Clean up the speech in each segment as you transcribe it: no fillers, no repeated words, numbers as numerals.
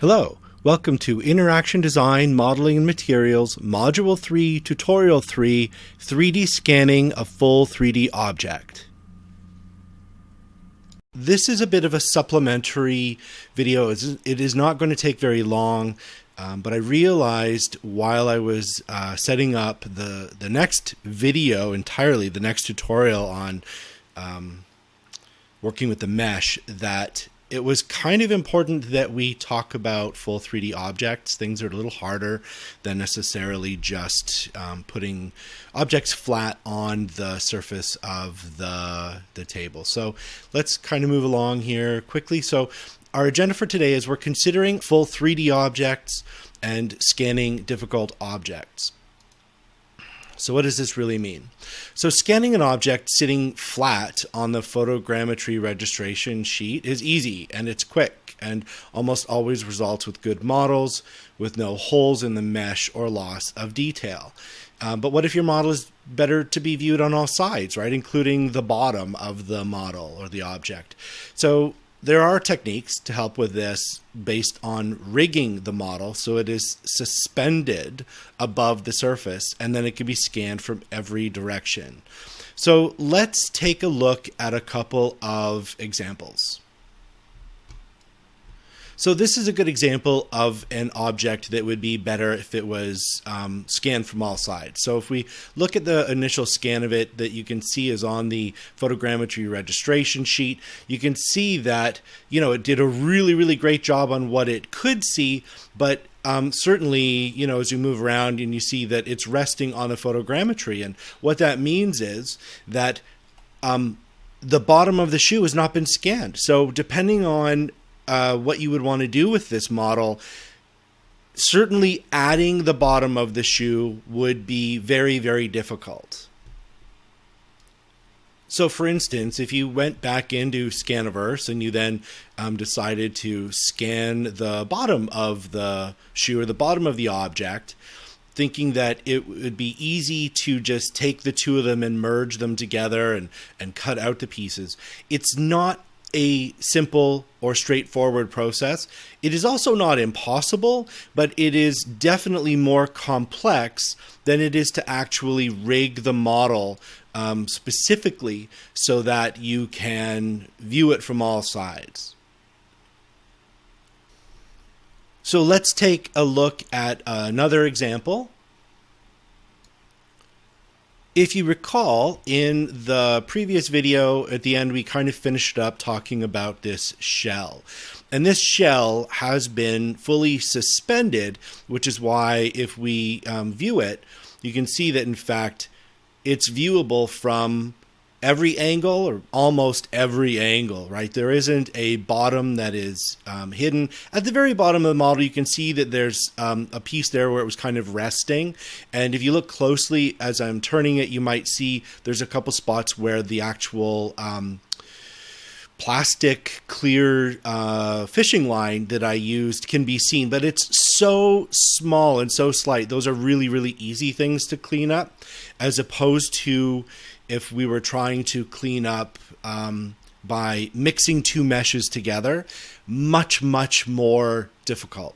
Hello, welcome to Interaction Design, Modeling and Materials, Module 3, Tutorial 3, 3D Scanning a Full 3D Object. This is a bit of a supplementary video. It is not going to take very long, but I realized while I was setting up the next video entirely, the next tutorial on working with the mesh, that it was kind of important that we talk about full 3D objects. Things are a little harder than necessarily just putting objects flat on the surface of the table. So let's kind of move along here quickly. So our agenda for today is we're considering full 3D objects and scanning difficult objects. So what does this really mean? So scanning an object sitting flat on the photogrammetry registration sheet is easy and it's quick and almost always results with good models with no holes in the mesh or loss of detail. But what if your model is better to be viewed on all sides, right? Including the bottom of the model or the object. So there are techniques to help with this based on rigging the model so it is suspended above the surface and then it can be scanned from every direction. So let's take a look at a couple of examples. So this is a good example of an object that would be better if it was scanned from all sides. So if we look at the initial scan of it that you can see is on the photogrammetry registration sheet, you can see that, it did a really great job on what it could see, but certainly, as you move around and you see that it's resting on the photogrammetry. And what that means is that the bottom of the shoe has not been scanned. So depending on what you would want to do with this model, certainly adding the bottom of the shoe would be very difficult. So for instance, if you went back into Scaniverse and you then decided to scan the bottom of the shoe or the bottom of the object, thinking that it would be easy to just take the two of them and merge them together and cut out the pieces, it's not a simple or straightforward process. It is also not impossible, but it is definitely more complex than it is to actually rig the model specifically so that you can view it from all sides. So let's take a look at another example. If you recall, in the previous video, at the end, we kind of finished up talking about this shell. And this shell has been fully suspended, which is why if we view it, you can see that, in fact, it's viewable from every angle or almost every angle, right? There isn't a bottom that is hidden. At the very bottom of the model, you can see that there's a piece there where it was kind of resting. And if you look closely as I'm turning it, you might see there's a couple spots where the actual plastic clear fishing line that I used can be seen, but it's so small and so slight. Those are really easy things to clean up, as opposed to if we were trying to clean up by mixing two meshes together, much more difficult.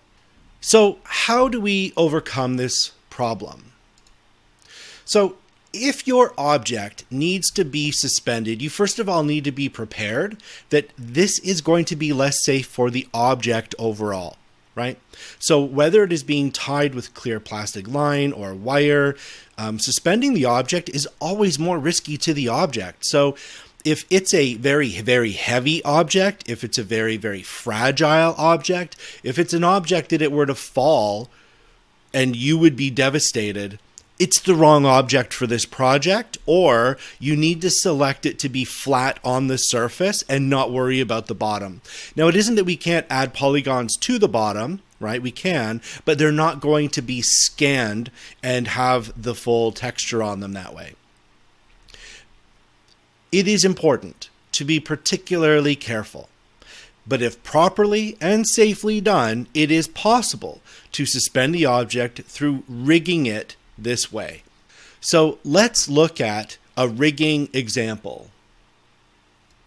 So how do we overcome this problem? So if your object needs to be suspended, you first of all need to be prepared that this is going to be less safe for the object overall, right? So whether it is being tied with clear plastic line or wire, suspending the object is always more risky to the object. So if it's a very heavy object, if it's a very fragile object, if it's an object that it were to fall and you would be devastated, it's the wrong object for this project, or you need to select it to be flat on the surface and not worry about the bottom. Now, it isn't that we can't add polygons to the bottom, right? We can, but they're not going to be scanned and have the full texture on them that way. It is important to be particularly careful, but if properly and safely done, it is possible to suspend the object through rigging it this way. So let's look at a rigging example.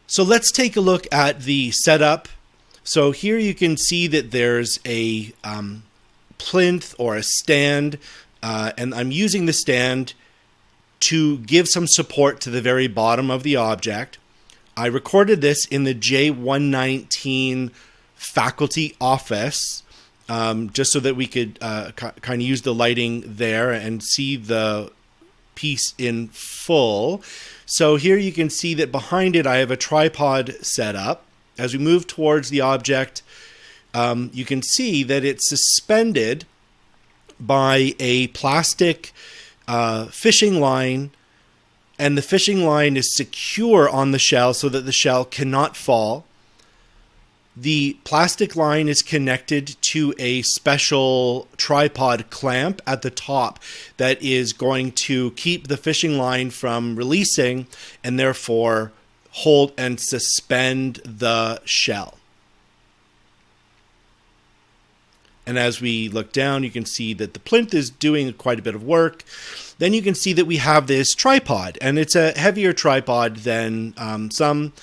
So let's take a look at the setup So here you can see that there's a plinth or a stand, and I'm using the stand to give some support to the very bottom of the object. I recorded this in the J119 faculty office, just so that we could kind of use the lighting there and see the piece in full. So here you can see that behind it I have a tripod set up. As we move towards the object, you can see that it's suspended by a plastic fishing line, and the fishing line is secure on the shell so that the shell cannot fall. The plastic line is connected to a special tripod clamp at the top that is going to keep the fishing line from releasing and therefore hold and suspend the shell. And as we look down, you can see that the plinth is doing quite a bit of work. Then you can see that we have this tripod, and it's a heavier tripod than some.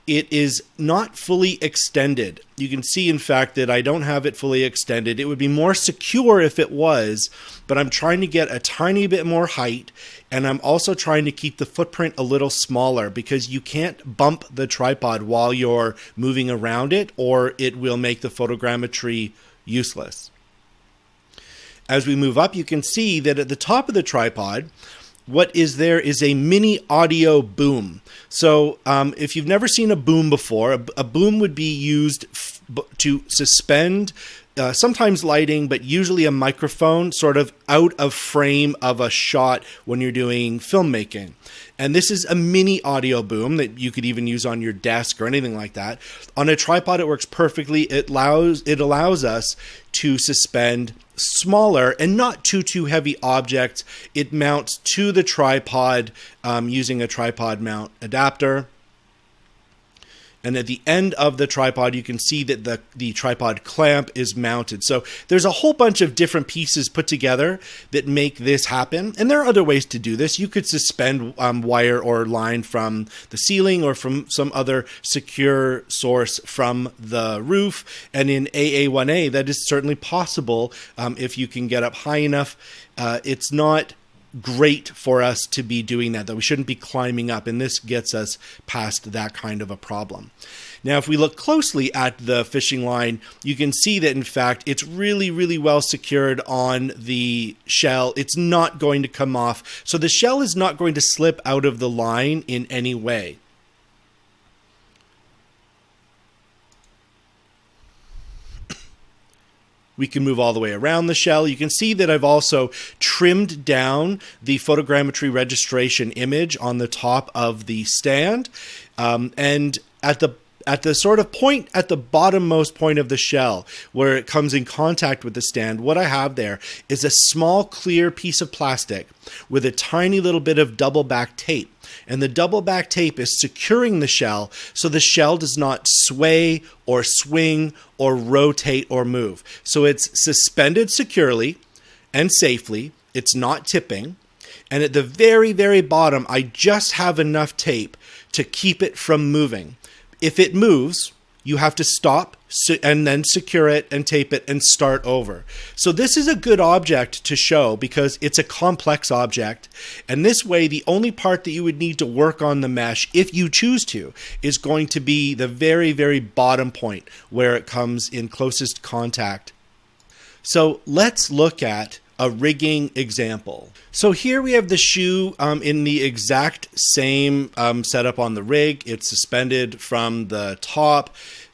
It is not fully extended. You can see, in fact, that I don't have it fully extended. It would be more secure if it was, but I'm trying to get a tiny bit more height, and I'm also trying to keep the footprint a little smaller because you can't bump the tripod while you're moving around it, or it will make the photogrammetry useless. As we move up, you can see that at the top of the tripod, what is there is a mini audio boom. So if you've never seen a boom before, a boom would be used to suspend sometimes lighting, but usually a microphone sort of out of frame of a shot when you're doing filmmaking. And this is a mini audio boom that you could even use on your desk or anything like that. On a tripod, it works perfectly. It allows us to suspend smaller and not too heavy objects. It mounts to the tripod using a tripod mount adapter. And at the end of the tripod, you can see that the tripod clamp is mounted. So there's a whole bunch of different pieces put together that make this happen. And there are other ways to do this. You could suspend wire or line from the ceiling or from some other secure source from the roof. And in AA1A, that is certainly possible if you can get up high enough. It's not great for us to be doing that, though. We shouldn't be climbing up, and this gets us past that kind of a problem. Now, if we look closely at the fishing line, you can see that, in fact, it's really well secured on the shell. It's not going to come off, so the shell is not going to slip out of the line in any way. We can move all the way around the shell. You can see that I've also trimmed down the photogrammetry registration image on the top of the stand. And at the sort of point at the bottommost point of the shell where it comes in contact with the stand, what I have there is a small clear piece of plastic with a tiny little bit of double back tape. And the double back tape is securing the shell so the shell does not sway or swing or rotate or move. So it's suspended securely and safely. It's not tipping. And at the very bottom, I just have enough tape to keep it from moving. If it moves, you have to stop and then secure it and tape it and start over. So this is a good object to show because it's a complex object. And this way, the only part that you would need to work on the mesh, if you choose to, is going to be the very bottom point where it comes in closest contact. So let's look at a rigging example. So here we have the shoe in the exact same setup on the rig. It's suspended from the top.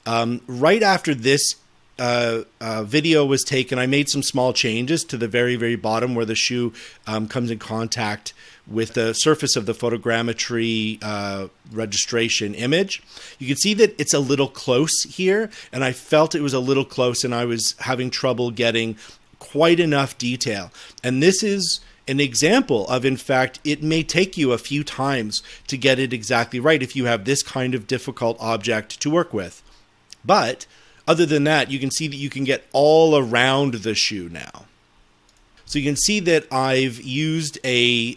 Right after this video was taken, I made some small changes to the very bottom where the shoe comes in contact with the surface of the photogrammetry registration image. You can see that it's a little close here, and I felt it was a little close and I was having trouble getting quite enough detail. And this is an example of, in fact, it may take you a few times to get it exactly right if you have this kind of difficult object to work with. But other than that, you can see that you can get all around the shoe now. So you can see that I've used a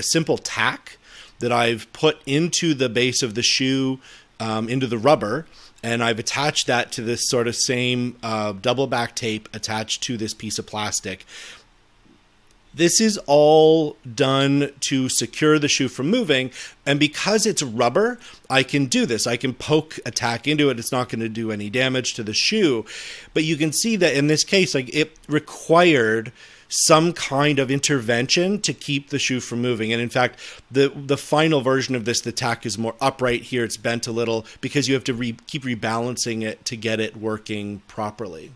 simple tack that I've put into the base of the shoe, into the rubber. and I've attached that to this sort of same double back tape attached to this piece of plastic. This is all done to secure the shoe from moving, and because it's rubber, I can do this. I can poke a tack into it. It's not going to do any damage to the shoe, but you can see that in this case, like, it required some kind of intervention to keep the shoe from moving. And in fact, the final version of this, the tack is more upright here. It's bent a little because you have to keep rebalancing it to get it working properly.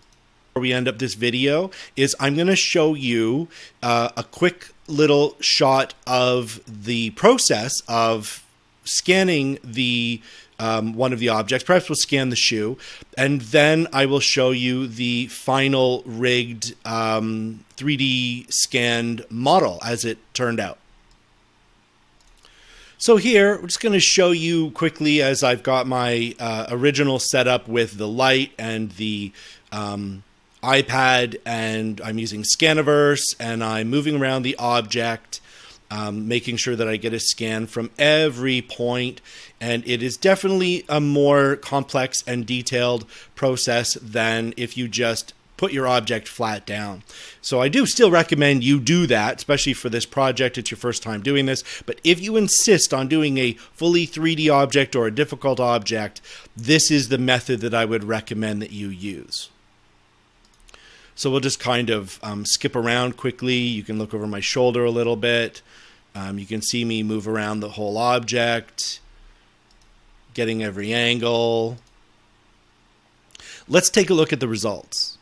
Where we end up this video is I'm going to show you a quick little shot of the process of scanning the one of the objects. Perhaps we'll scan the shoe, and then I will show you the final rigged 3D scanned model as it turned out. So here, we're just going to show you quickly as I've got my original setup with the light and the iPad, and I'm using Scaniverse, and I'm moving around the object, making sure that I get a scan from every point. And it is definitely a more complex and detailed process than if you just put your object flat down. So I do still recommend you do that, especially for this project. It's your first time doing this. But if you insist on doing a fully 3D object or a difficult object, this is the method that I would recommend that you use. So we'll just kind of skip around quickly. You can look over my shoulder a little bit. You can see me move around the whole object, getting every angle. Let's take a look at the results.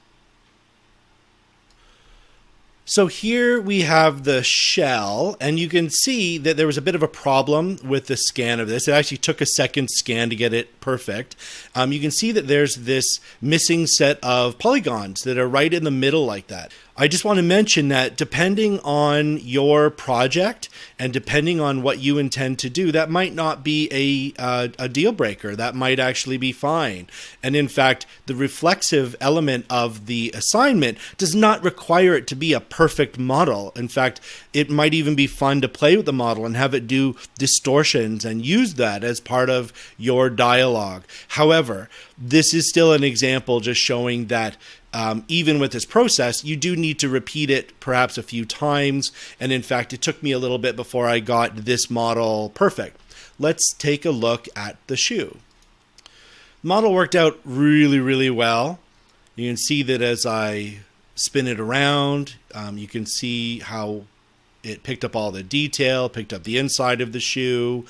So here we have the shell, and you can see that there was a bit of a problem with the scan of this. It actually took a second scan to get it perfect. You can see that there's this missing set of polygons that are right in the middle like that. I just want to mention that depending on your project and depending on what you intend to do, that might not be a deal breaker. That might actually be fine. And in fact, the reflexive element of the assignment does not require it to be a perfect model. In fact, it might even be fun to play with the model and have it do distortions and use that as part of your dialogue. However, this is still an example just showing that even with this process, you do need to repeat it perhaps a few times. And in fact, it took me a little bit before I got this model perfect. Let's take a look at the shoe. The model worked out really, really well. You can see that as I spin it around, you can see how it picked up all the detail, picked up the inside of the shoe.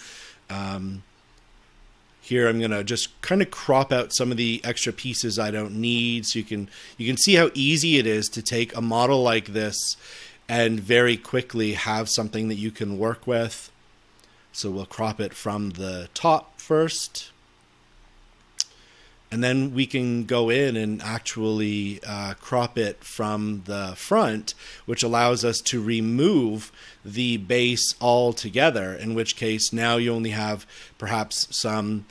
Here I'm going to just kind of crop out some of the extra pieces I don't need, so you can see how easy it is to take a model like this and very quickly have something that you can work with. So we'll crop it from the top first, and then we can go in and actually crop it from the front, which allows us to remove the base altogether, in which case now you only have perhaps some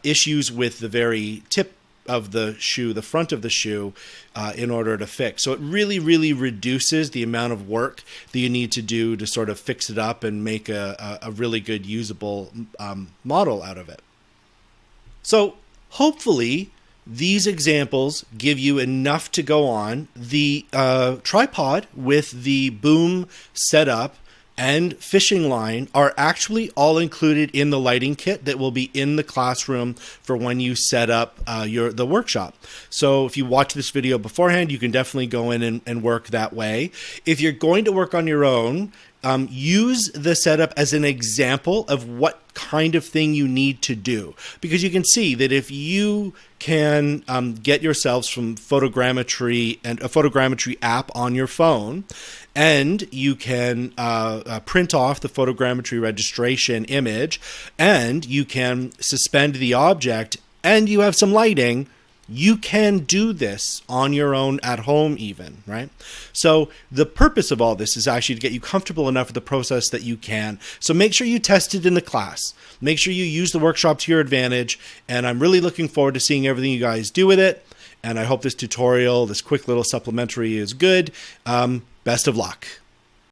issues with the very tip of the shoe, the front of the shoe, in order to fix. So it really, really reduces the amount of work that you need to do to sort of fix it up and make a really good usable model out of it. So hopefully these examples give you enough to go on. The tripod with the boom setup and fishing line are actually all included in the lighting kit that will be in the classroom for when you set up the workshop. So if you watch this video beforehand, you can definitely go in and work that way. If you're going to work on your own, use the setup as an example of what kind of thing you need to do, because you can see that if you can get yourselves from photogrammetry and a photogrammetry app on your phone, and you can print off the photogrammetry registration image, and you can suspend the object, and you have some lighting, you can do this on your own at home even, right? So the purpose of all this is actually to get you comfortable enough with the process that you can. So make sure you test it in the class. Make sure you use the workshop to your advantage. And I'm really looking forward to seeing everything you guys do with it. And I hope this tutorial, this quick little supplementary is good. Best of luck.